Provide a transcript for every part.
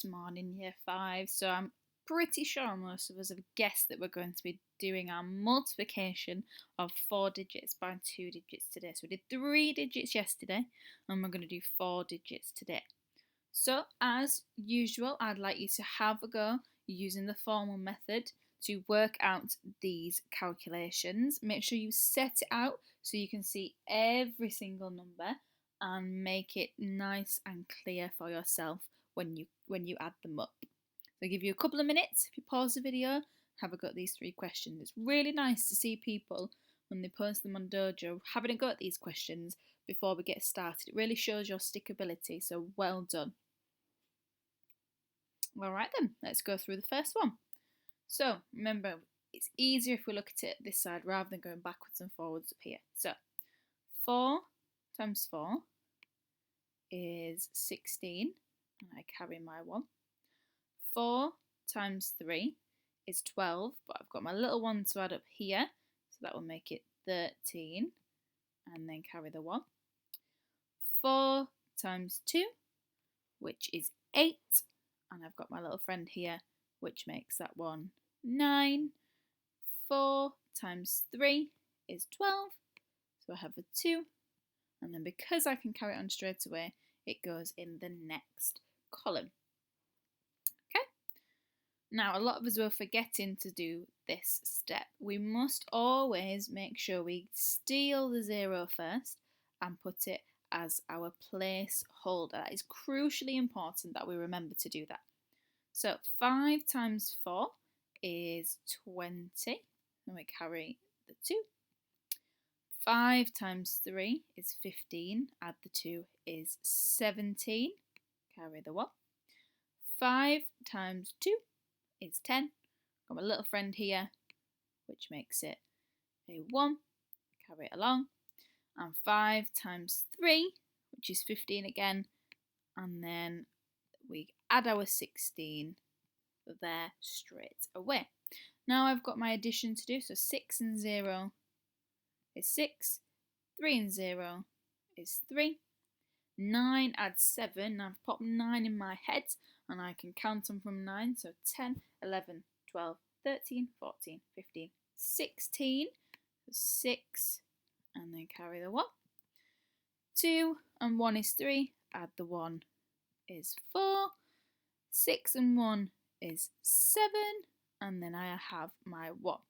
Good morning, Year 5. So I'm pretty sure most of us have guessed that we're going to be doing our multiplication of 4 digits by 2 digits today. So we did 3 digits yesterday and we're going to do 4 digits today. So as usual, I'd like you to have a go using the formal method to work out these calculations. Make sure you set it out so you can see every single number and make it nice and clear for yourself when you add them up. So I'll give you a couple of minutes. If you pause the video, have a go at these 3 questions. It's really nice to see people when they post them on Dojo having a go at these questions before we get started. It really shows your stickability, so well done. Alright then, let's go through the first one. So remember, it's easier if we look at it this side rather than going backwards and forwards up here. So 4 times 4 is 16, and I carry my 1. 4 times 3 is 12, but I've got my little 1 to add up here, so that will make it 13, and then carry the 1. 4 times 2, which is 8, and I've got my little friend here, which makes that one 9. 4 times 3 is 12, so I have a 2, and then because I can carry it on straight away, it goes in the next column. Okay, now a lot of us were forgetting to do this step. We must always make sure we steal the 0 first and put it as our placeholder. That is crucially important that we remember to do that. So 5 times 4 is 20, and we carry the 2. 5 times 3 is 15, add the 2 is 17, carry the 1. 5 times 2 is 10, got my little friend here, which makes it a 1, carry it along. And 5 times 3, which is 15 again, and then we add our 16 there straight away. Now I've got my addition to do, so 6 and 0 is 6, 3 and 0 is 3, 9 adds 7, I've popped 9 in my head and I can count them from 9, so 10, 11, 12, 13, 14, 15, 16, 6 and then carry the 1, 2 and 1 is 3, add the 1 is 4, 6 and 1 is 7, and then I have my 1.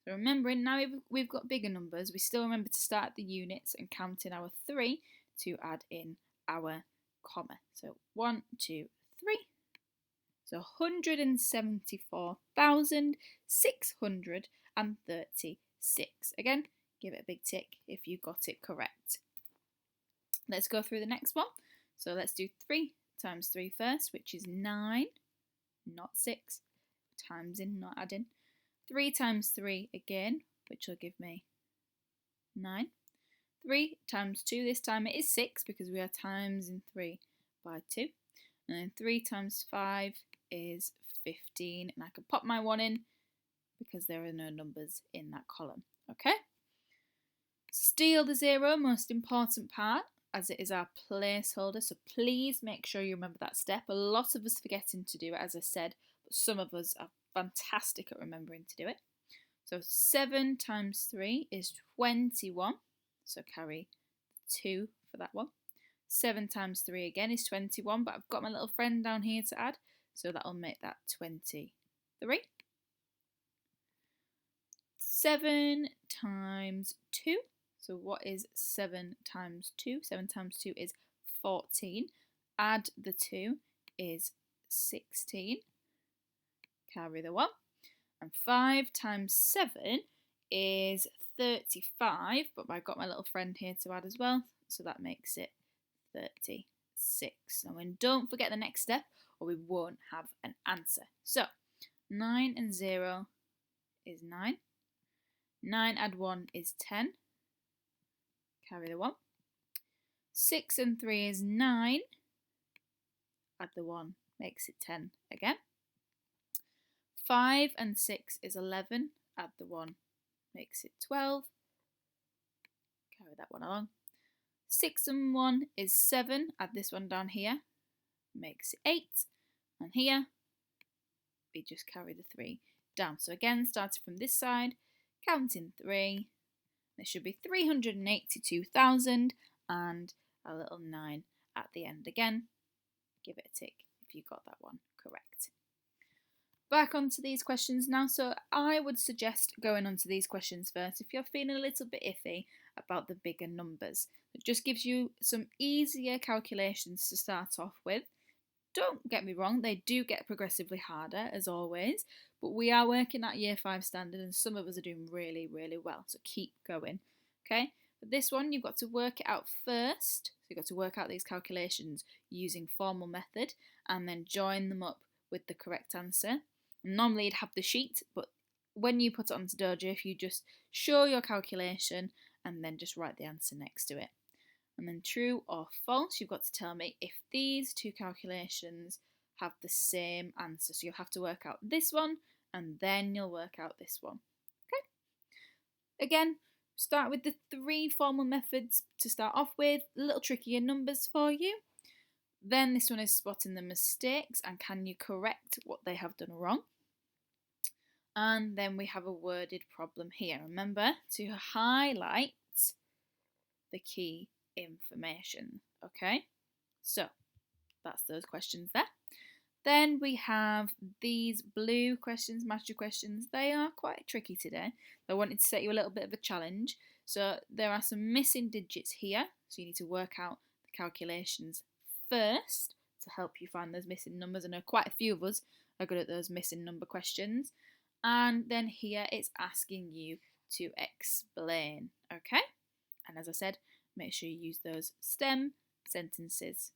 So remembering, now we've got bigger numbers, we still remember to start at the units and count in our 3 to add in our comma. So 1, 2, 3. So 174,636. Again, give it a big tick if you got it correct. Let's go through the next one. So let's do 3 times 3 first, which is 9, not 6, times in, not adding. 3 times 3 again, which will give me 9. 3 times 2, this time it is 6 because we are times in 3 by 2. And then 3 times 5 is 15, and I can pop my 1 in because there are no numbers in that column. Okay? Steal the 0, most important part, as it is our placeholder, so please make sure you remember that step. A lot of us forgetting to do it, as I said, but some of us are fantastic at remembering to do it. So 7 times 3 is 21, so carry 2 for that one. 7 times 3 again is 21, but I've got my little friend down here to add, so that'll make that 23. 7 times 2, so what is 7 times 2? 7 times 2 is 14, add the 2 is 16, carry the 1, and 5 times 7 is 35, but I've got my little friend here to add as well, so that makes it 36. And then don't forget the next step or we won't have an answer. So 9 and 0 is 9, 9 add 1 is 10, carry the 1, 6 and 3 is 9, add the 1 makes it 10 again. 5 and 6 is 11, add the 1 makes it 12, carry that one along. 6 and 1 is 7, add this one down here, makes it 8, here, we just carry the 3 down. So again, starting from this side, counting 3, there should be 382,000 and a little 9 at the end. Again, give it a tick if you got that one correct. Back onto these questions now. So I would suggest going onto these questions first if you're feeling a little bit iffy about the bigger numbers. It just gives you some easier calculations to start off with. Don't get me wrong, they do get progressively harder as always, but we are working at year 5 standard and some of us are doing really, really well, so keep going. Okay, but this one you've got to work it out first. So you've got to work out these calculations using formal method and then join them up with the correct answer. Normally you'd have the sheet, but when you put it onto Dojo, if you just show your calculation and then just write the answer next to it. And then true or false, you've got to tell me if these 2 calculations have the same answer. So you'll have to work out this one and then you'll work out this one. Okay. Again, start with the 3 formal methods to start off with, a little trickier numbers for you. Then this one is spotting the mistakes and can you correct what they have done wrong. And then we have a worded problem here. Remember to highlight the key information. Okay, so that's those questions there. Then we have these blue questions, master questions. They are quite tricky today. I wanted to set you a little bit of a challenge. So there are some missing digits here. So you need to work out the calculations first to help you find those missing numbers. I know quite a few of us are good at those missing number questions. And then here it's asking you to explain. Okay, and as I said, make sure you use those STEM sentences